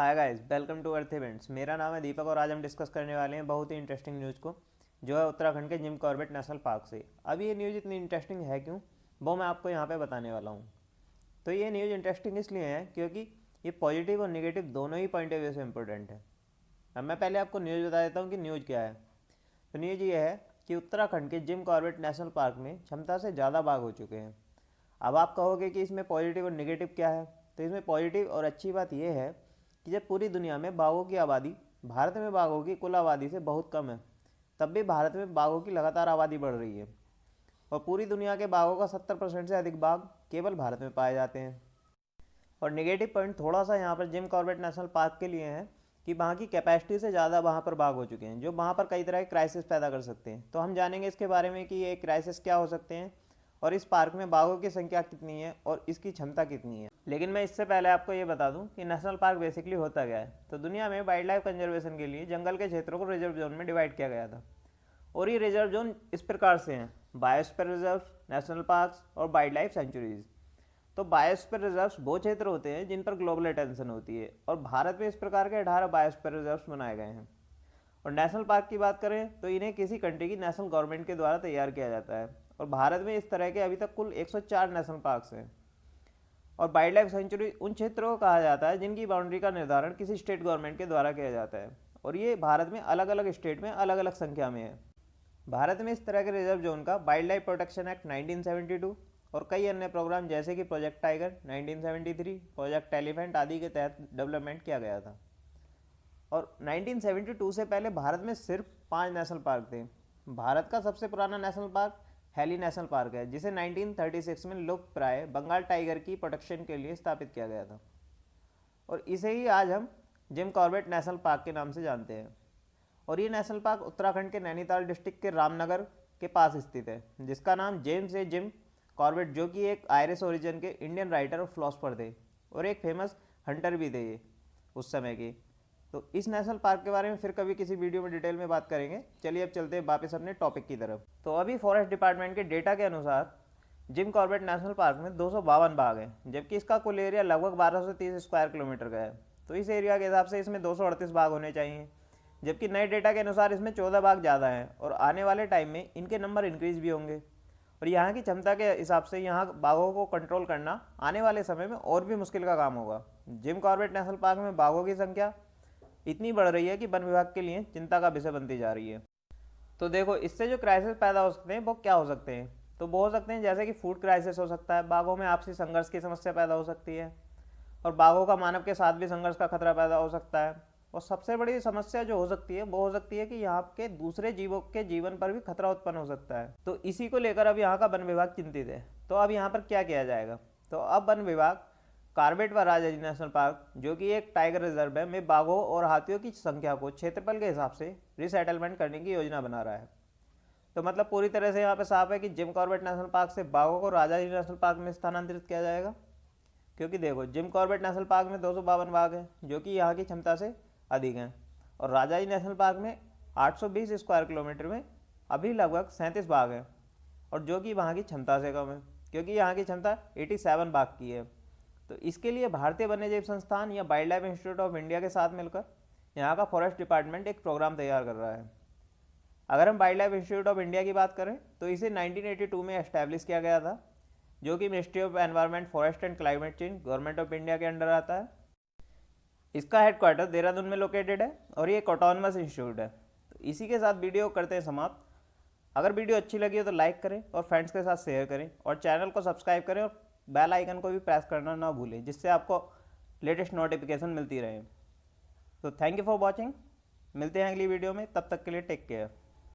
Hi guys, welcome to earth events. मेरा नाम है दीपक और आज हम डिस्कस करने वाले हैं बहुत ही इंटरेस्टिंग न्यूज़ को, जो है उत्तराखंड के जिम कॉर्बेट नेशनल पार्क से। अब ये न्यूज़ इतनी इंटरेस्टिंग है क्यों, वो मैं आपको यहाँ पे बताने वाला हूँ। तो ये न्यूज़ इंटरेस्टिंग इसलिए है क्योंकि ये पॉजिटिव और निगेटिव दोनों ही पॉइंट ऑफ व्यू से इंपॉर्टेंट है। अब मैं पहले आपको न्यूज़ बता देता हूँ कि न्यूज़ क्या है। तो न्यूज़ ये है कि उत्तराखंड के जिम कॉर्बेट नेशनल पार्क में क्षमता से ज़्यादा बाघ हो चुके हैं। अब आप कहोगे कि इसमें पॉजिटिव और निगेटिव क्या है। तो इसमें पॉजिटिव और अच्छी बात यह है कि जब पूरी दुनिया में बाघों की आबादी भारत में बाघों की कुल आबादी से बहुत कम है, तब भी भारत में बाघों की लगातार आबादी बढ़ रही है और पूरी दुनिया के बाघों का 70% से अधिक बाघ केवल भारत में पाए जाते हैं। और नेगेटिव पॉइंट थोड़ा सा यहाँ पर जिम कॉर्बेट नेशनल पार्क के लिए है कि वहाँ की कैपेसिटी से ज़्यादा वहाँ पर बाघ हो चुके हैं, जो वहाँ पर कई तरह के क्राइसिस पैदा कर सकते हैं। तो हम जानेंगे इसके बारे में कि ये क्राइसिस क्या हो सकते हैं और इस पार्क में बाघों की संख्या कितनी है और इसकी क्षमता कितनी है। लेकिन मैं इससे पहले आपको ये बता दूं कि नेशनल पार्क बेसिकली होता क्या है। तो दुनिया में वाइल्ड लाइफ कंजर्वेशन के लिए जंगल के क्षेत्रों को रिजर्व जोन में डिवाइड किया गया था और ये रिजर्व जोन इस प्रकार से हैं: बायोस्फीयर रिजर्व, नेशनल पार्क्स और वाइल्ड लाइफ सेंचुरीज। तो बायोस्फीयर रिजर्व्स वो क्षेत्र होते हैं जिन पर ग्लोबल अटेंशन होती है और भारत में इस प्रकार के 18 बायोस्फीयर रिजर्व्स बनाए गए हैं। और नेशनल पार्क की बात करें तो इन्हें किसी कंट्री की नेशनल गवर्नमेंट के द्वारा तैयार किया जाता है और भारत में इस तरह के अभी तक कुल 104 नेशनल पार्क्स हैं। और वाइल्ड लाइफ सेंचुरी उन क्षेत्रों को कहा जाता है जिनकी बाउंड्री का निर्धारण किसी स्टेट गवर्नमेंट के द्वारा किया जाता है और ये भारत में अलग अलग स्टेट में अलग अलग संख्या में है। भारत में इस तरह के रिजर्व जोन का वाइल्ड लाइफ प्रोटेक्शन एक्ट 1972 और कई अन्य प्रोग्राम जैसे कि प्रोजेक्ट टाइगर 1973, प्रोजेक्ट एलिफेंट आदि के तहत डेवलपमेंट किया गया था। और 1972 से पहले भारत में सिर्फ 5 नेशनल पार्क थे। भारत का सबसे पुराना national park Hailey national park है, जिसे 1936 में लुप्तप्राय बंगाल टाइगर की प्रोटेक्शन के लिए स्थापित किया गया था और इसे ही आज हम जिम कॉर्बेट नेशनल पार्क के नाम से जानते हैं। और ये नेशनल पार्क उत्तराखंड के नैनीताल डिस्ट्रिक्ट के रामनगर के पास स्थित है, जिसका नाम जेम्स ए जिम कॉर्बेट, जो कि एक आयरिश ओरिजिन के इंडियन राइटर और फिलोसफर थे और एक फेमस हंटर भी थे ये उस समय के। तो इस नेशनल पार्क के बारे में फिर कभी किसी वीडियो में डिटेल में बात करेंगे। चलिए अब चलते हैं वापस अपने टॉपिक की तरफ। तो अभी फॉरेस्ट डिपार्टमेंट के डेटा के अनुसार जिम कॉर्बेट नेशनल पार्क में 252 बाघ हैं, जबकि इसका कुल एरिया लगभग 1230 स्क्वायर किलोमीटर का है। तो इस एरिया के हिसाब से इसमें 238 बाघ होने चाहिए, जबकि नए डेटा के अनुसार इसमें 14 बाघ ज़्यादा हैं और आने वाले टाइम में इनके नंबर इंक्रीज भी होंगे। और यहाँ की क्षमता के हिसाब से यहाँ बाघों को कंट्रोल करना आने वाले समय में और भी मुश्किल का काम होगा। जिम कॉर्बेट नेशनल पार्क में बाघों की संख्या इतनी बढ़ रही है कि वन विभाग के लिए चिंता का विषय बनती जा रही है। तो देखो, इससे जो क्राइसिस पैदा हो सकते हैं वो क्या हो सकते हैं। तो वो हो सकते हैं जैसे कि फूड क्राइसिस हो सकता है, बाघों में आपसी संघर्ष की समस्या पैदा हो सकती है और बाघों का मानव के साथ भी संघर्ष का खतरा पैदा हो सकता है। और सबसे बड़ी समस्या जो हो सकती है वो हो सकती है कि यहाँ के दूसरे जीवों के जीवन पर भी खतरा उत्पन्न हो सकता है। तो इसी को लेकर अब यहाँ का वन विभाग चिंतित है। तो अब यहाँ पर क्या किया जाएगा। तो अब वन विभाग कॉर्बेट व राजाजी नेशनल पार्क, जो कि एक टाइगर रिजर्व है, में बाघों और हाथियों की संख्या को क्षेत्रफल के हिसाब से रिसेटलमेंट करने की योजना बना रहा है। तो मतलब पूरी तरह से यहाँ पे साफ है कि जिम कॉर्बेट नेशनल पार्क से बाघों को राजाजी नेशनल पार्क में स्थानांतरित किया जाएगा। क्योंकि देखो, जिम कॉर्बेट नेशनल पार्क में 252 बाघ हैं, जो कि यहाँ की क्षमता से अधिक हैं, और राजाजी नेशनल पार्क में 820 स्क्वायर किलोमीटर में अभी लगभग 37 बाघ हैं, और जो कि वहाँ की क्षमता से कम है, क्योंकि यहाँ की क्षमता 87 बाघ की है। तो इसके लिए भारतीय वन्यजीव संस्थान या wild life institute of India के साथ मिलकर यहाँ का फॉरेस्ट डिपार्टमेंट एक प्रोग्राम तैयार कर रहा है। अगर हम wild life institute of India की बात करें तो इसे 1982 में एस्टैब्लिश किया गया था, जो कि ministry of environment, forest and climate change, government of India के अंडर आता है। इसका हेडक्वार्टर देहरादून में लोकेटेड है और ये एक ऑटोनमस इंस्टीट्यूट है। तो इसी के साथ वीडियो करते हैं समाप्त। अगर वीडियो अच्छी लगी हो तो लाइक करें और फ्रेंड्स के साथ शेयर करें और चैनल को सब्सक्राइब करें और बेल आइकन को भी प्रेस करना ना भूलें, जिससे आपको लेटेस्ट नोटिफिकेशन मिलती रहे। तो थैंक यू फॉर वॉचिंग। मिलते हैं अगली वीडियो में, तब तक के लिए टेक केयर।